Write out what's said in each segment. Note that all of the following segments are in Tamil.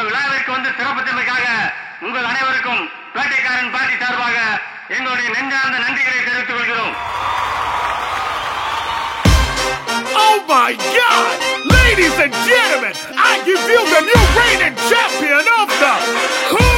விழாவிற்கு வந்து சிறப்பித்தமைக்காக உங்கள் அனைவருக்கும் பேட்டைக்காரன் பார்ட்டி சார்பாக எங்களுடைய நெஞ்சார்ந்த நன்றிகளை தெரிவித்துக் கொள்கிறோம். Oh my God! Ladies and gentlemen, I give you the new reigning champion of the Hood!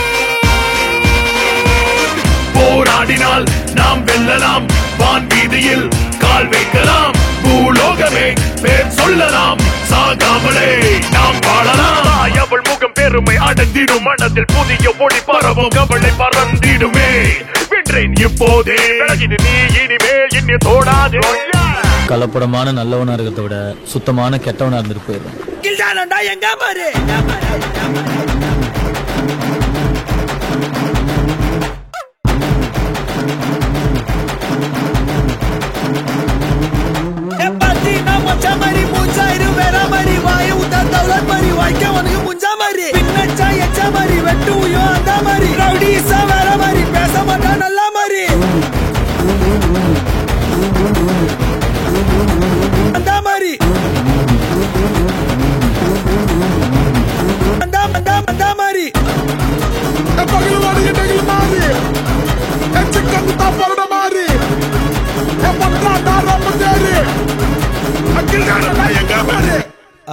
போராடினால் நாம் வெல்லலாம், வான் வீதியில் கால் வைக்கலாம், பூலோகமே பேர் சொல்லலாம், சாகாமலே நாம் வாழலாம். அவள் முகம் பெருமை அடைந்திடும், மனதில் புதிய ஒளி பரவும், கவலை பறந்திடுமே. வென்றேன் இப்போதே, நீ இனிமேல் என்னை தோடாதே. கலப்படமான நல்லவனா இருக்கிறத விட சுத்தமான கெட்டவனா இருந்துட்டு போயிடும்.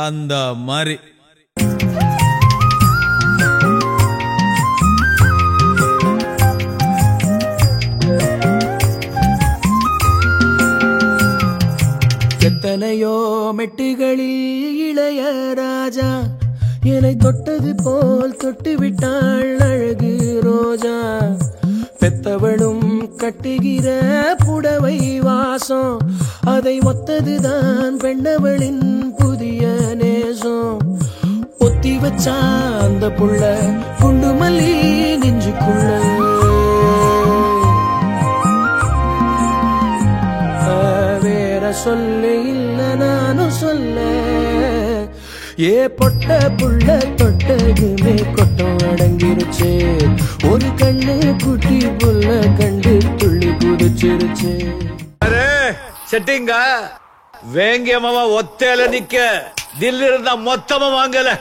அந்த மாதிரி எத்தனையோ மெட்டுகளில் இளைய ராஜா என்னை தொட்டது போல் தொட்டு விட்டாள் அழகு ரோஜா. பெத்தவளும் கட்டுகிற புடவை வாசம், அதை ஒத்ததுதான் பெண்ணவளின் புதிய நேசம். பொத்தி வச்சா அந்த புள்ள குண்டு மல்லி நெஞ்சுக்குள்ள, வேற சொல்ல இல்ல நானும் சொல்ல. ஏ பொட்ட புள்ள தொட்டதுமே கொட்டம் அடங்கிருச்சு, ஒரு கண்ணு குட்டி புள்ள கண்டு துள்ளி குதிச்சிருச்சு. செட்டிங்க வேங்கியமாவா ஒத்தையில நிக்க, தில்லு இருந்தா மொத்தமா வாங்கல.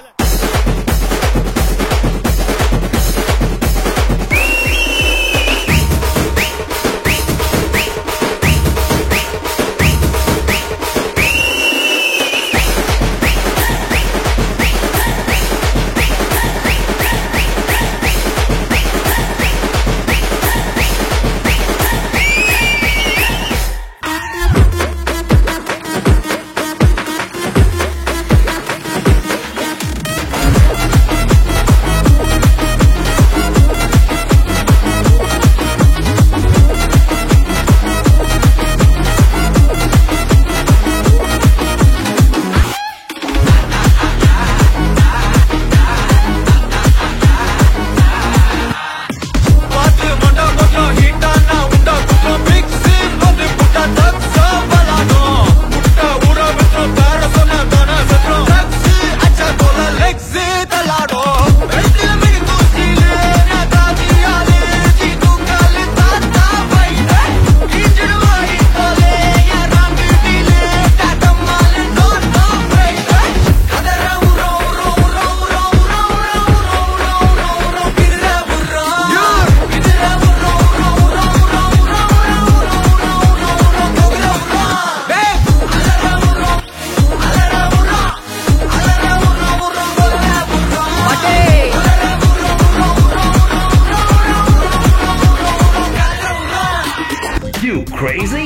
Crazy?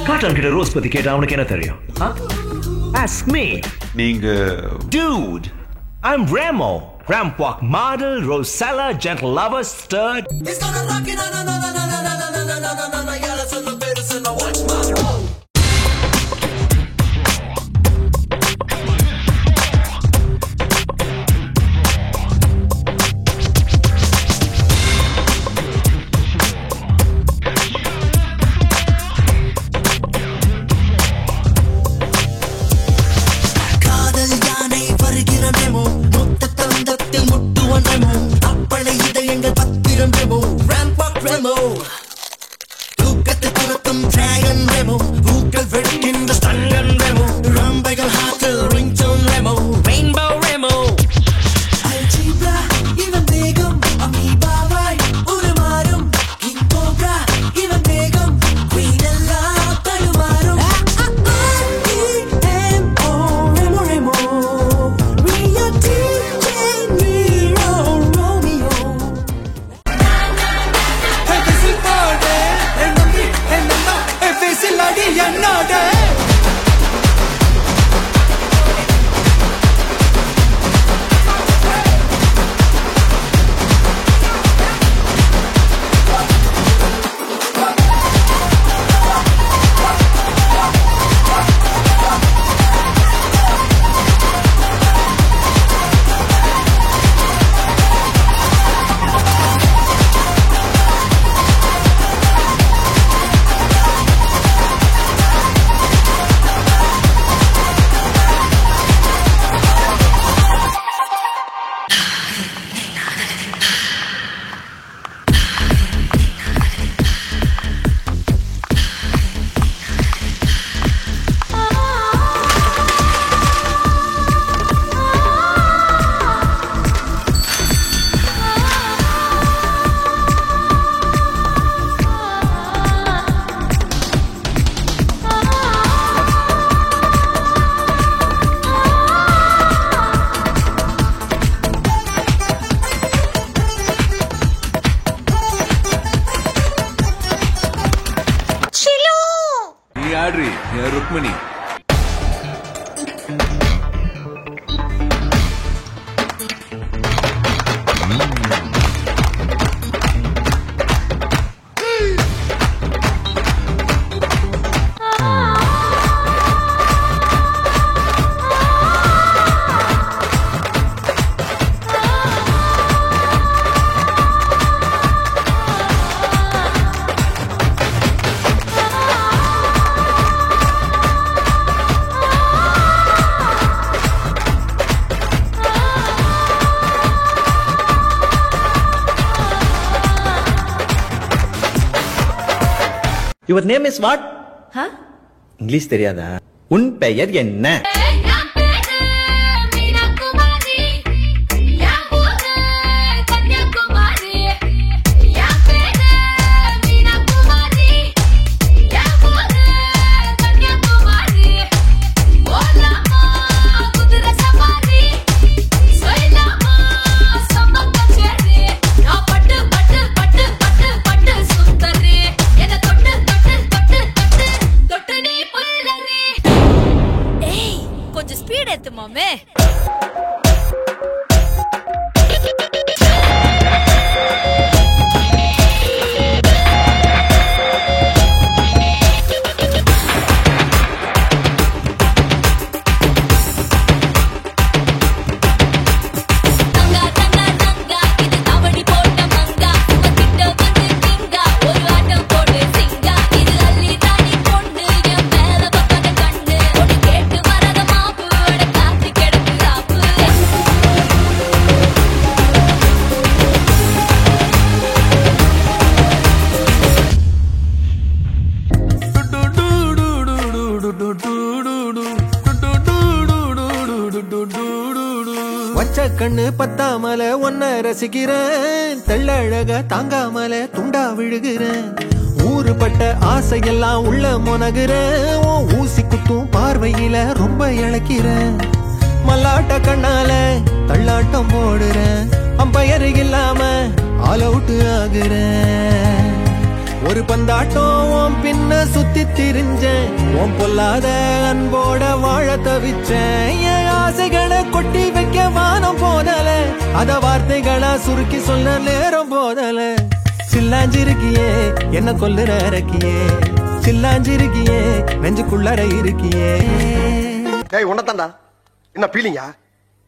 காட்டான் கிட்ட ரோஸ் பத்தி கேட்டா அவனுக்கு என்ன தெரியும்? Ask me. நீங்க Dude, I'm Ramo. Ramp walk model, Rosella, gentle lover, stud. It's gonna rock it, no, yeah, let's look better, so now watch my roll. முட்டுவன் ரெமோ, அப்பளை இதயங்கள் பத்திரம் Remo, ramp walk Remo. Rukmini. Your name is what? Huh? English தெரியாதா? உன் பெயர் என்ன? கொஞ்சம் ஸ்பீட் ஏத்து மாமே. வச்ச கண்ணு பத்தாமல ஒன்ன ரசிக்கிறேன், தெள்ளழக தாங்காமல துண்டா விழுகிறேன். ஊறுபட்ட ஆசையெல்லாம் உள்ள முனகுறேன், ஊசி குத்தும் பார்வையில ரொம்ப இழக்கிறேன். மல்லாட்ட கண்ணால தள்ளாட்டம் போடுறேன், அம்பயரு இல்லாம ஆல் அவுட் ஆகுறேன். ஒரு பந்தாட்டம் பின்ன சுத்தி திரிஞ்சேன், உன் பொல்லாத அன்போட வாழ தவிச்சேன். என் ஆசைகளை கொட்டி வைக்க வானம் போதல, அத வார்த்தைகளா சுருக்கி சொல்ல நேரம் போதல. சில்லாஞ்சிருக்கியே என்ன கொல்லுற இறக்கியே, சில்லாஞ்சிருக்கியே நெஞ்சுக்குள்ளற இருக்கியே. ஏய் உன்னதாண்டா என்ன பீலிங்கா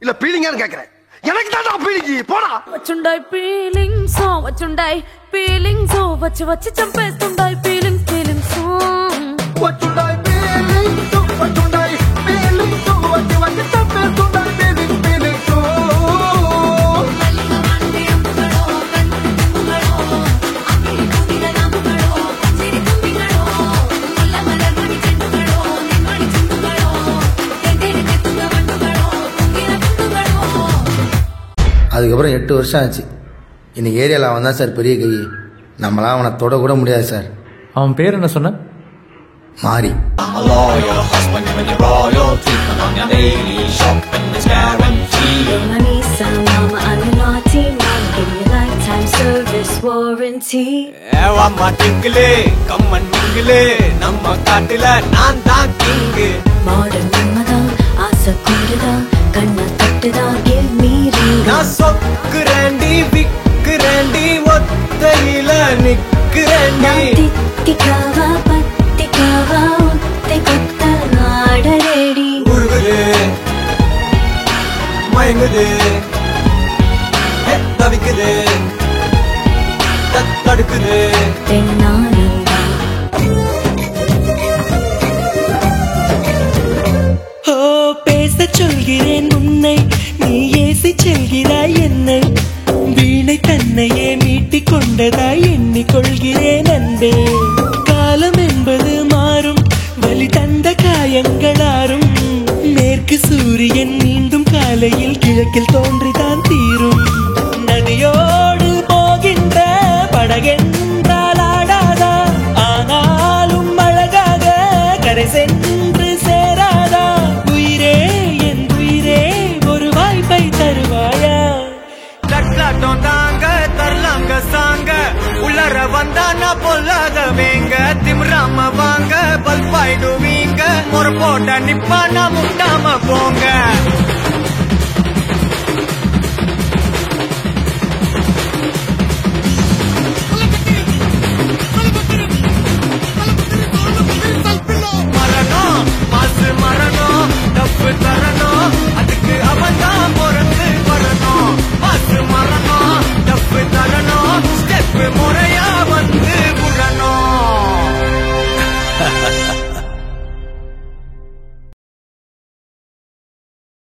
இல்ல பீலிங்கான்னு கேக்குறேன். எனக்கு தான் பீலிங்கி போடா. வச்சுண்டாய் பீலிங்ஸோ வச்சுண்டாய் பீலிங்ஸோ வச்சு வச்சு చంపేస్తుండాయి ఫీలింగ్స్ ఫీలింగ్స్ వచుండాయి ఫీలింగ్స్ వచుండాయి ఫీలింగ్స్ వచ్చి వచ్చి చంపేస్తుండాయి ఫీలింగ్స్ ఫీలింగ్స్. அதுக்கப்புறம் 8 வருஷம் ஆச்சு. இன்னைக்கு ஏரியாவில் அவன் தான் சார் பெரிய கை. நம்மளாம் அவனை தொட கூட முடியாது சார். அவன் பேர் என்ன சொன்ன? மாறி. நம்ம காட்டுல நான் தான் கிங்கு. மாடல் நம்மதான் ஆசை கூடுதான் கண்ணை தட்டுதான் give me ring. நான் சொக்குறேண்டி விக்குறேண்டி ஒத்தையில நிக்குறேண்டி. தித்திக்காவா பத்திக்காவா ஒத்தை கொத்த நாடரேடி. உருகுது மயங்குது தவிக்குது தடுக்குது பெண்ணானந்தா. ஓ பேச சொல்கிறேன் உன்னை, நீ ஏசி செல்கிறாய் என்னை. வீணை தன்னையே மீட்டிக் கொண்டதாய் எண்ணிக்கொள்கிறேன் அன்பே. காலம் என்பது மாறும், வலி தந்த காயங்களாரும். மேற்கு சூரியன் மீண்டும் காலையில் கிழக்கில் தோன்றிதான் தீரும். நதியோடு போகின்ற படகென்றால் ஆடாதா, ஆனாலும் அழகாக கரை சென்று சேராதா. உயிரே என் உயிரே ஒரு வாய்ப்பை தருவாயா. தட்லாட்டம் தாங்க தரலாங்க சாங்க, உள்ளர வந்தா நான் பொல்லாத வேங்க. திமிராம வாங்க பல்பாயிடுவீங்க. போட்ட நிப்பானா முட்டாம போங்க